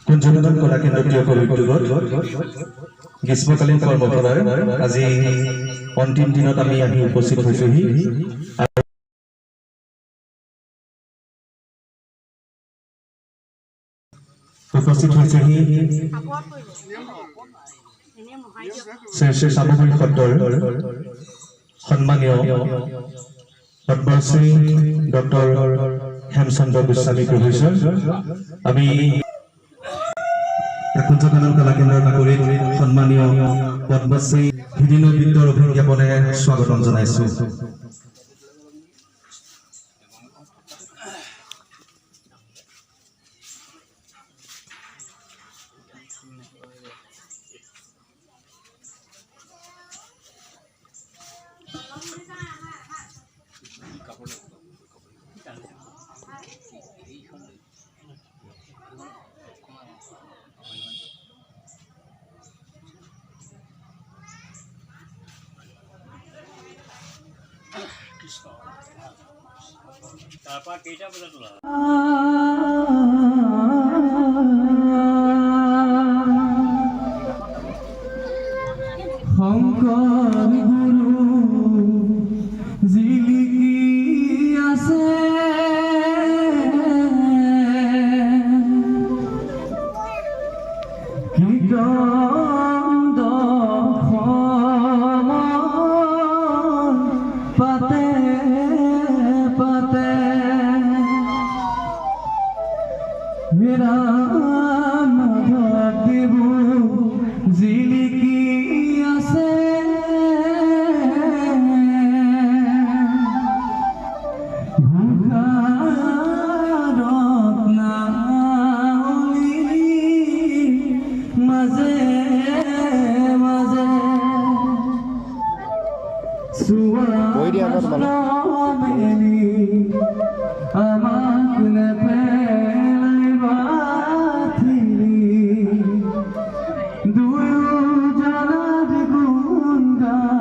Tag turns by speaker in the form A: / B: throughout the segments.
A: কুঞ্জনদন কলা কেন্দ্ৰীয় কলেজত গ্ৰীষ্মকালীন কৰ্মশালাৰ আজি অন্তিম দিনত আমি আহি উপস্থিত হৈছোহি। উপস্থিত হৈছেহি শ্ৰী সামগ্ৰিক সত্ৰৰ সন্মানীয় পদ্মশ্ৰী ডক্টৰ হেমচন্দ্ৰ গোস্বামী প্ৰফেসর। আমি কুঞ্জনদন কলা কেন্দ্ৰৰ নাগৰিক সন্মানীয় পদ্মশ্ৰী বিভিন্ন বিদ্যাৰ অভিজ্ঞাপনে স্বাগতম জনাইছো।
B: তারপর কেইটা বলে তোলা
C: শংকৰ গুৰু জিলিকি আছে কীৰ্তন পাতে পাতে ৰাম মাধৱ দেৱো জিলিকি আছে মাজে মাজে আমাক নেপেলাইবা দুয়োজনাত গুণগান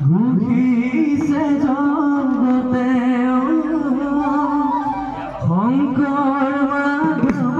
C: ঘোষিছে জগতে শংকৰ মাধৱ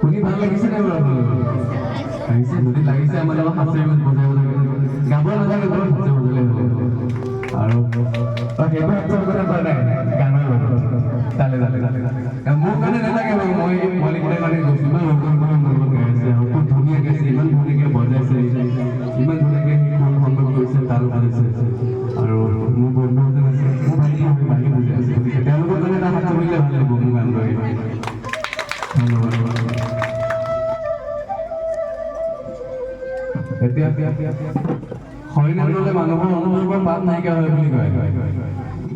C: শুনি ভাল লাগিছে নে বাৰু লাগিছে যদি লাগিছে আমাৰ লগত হাঁচি বজাব লাগে গাব নালাগে বাৰু হাঁচি বজালে আৰু সেইবোৰ একদম কথা কোৱা নাই গানৰ তালে তালে মোৰ কাৰণে নালাগে বাৰু মই মলিকলৈ মানে গৈছোঁ ইমান ৰকম কৰি মোৰ লগত গাই আছে আৰু খুব ধুনীয়া গাইছে ইমান ধুনীয়াকৈ বজাইছে ইমান ধুনীয়াকৈ সি সুৰ সংগ্ৰহ কৰিছে তাল বজাইছে আৰু মোৰ বন্ধুজন আছে মোৰ ভাইটি ভাইটি বুজাই আছে গতিকে তেওঁলোকৰ কাৰণে এটা হাত কৰিলে ভাল লাগিব মোৰ গান গাই ধন্যবাদ এতিয়া হৰিনাম ল'লে মানুহৰ অনুভৱৰ বাট নাইকিয়া হয় বুলি কয়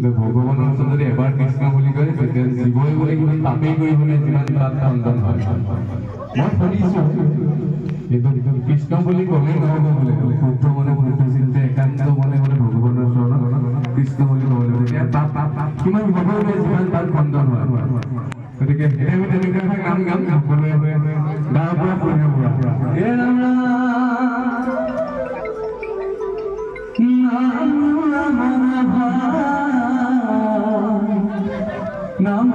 C: ভগৱানৰ ওচৰত যদি এবাৰ কৃষ্ণ বুলি কয় তেতিয়া জীৱই বোলে কিমান পাপেই কৰিবলৈ যিমান তাত খণ্ডন হয় মই শুনিছোঁ কিন্তু কৃষ্ণ বুলি ক'লেই নহ'ব বোলে শুদ্ধ মনে শুদ্ধ চিন্তা একান্ত মনে বোলে ভগৱানৰ ওচৰত কৃষ্ণ বুলি ক'ব লাগিব তেতিয়া কিমান ভগৱানে যিমান তাত খণ্ডন হয় গতিকে আমি তেনেকৈ নাম গাম সকলোৱে গাঁৱৰ পৰা শুনিব পৰা নাম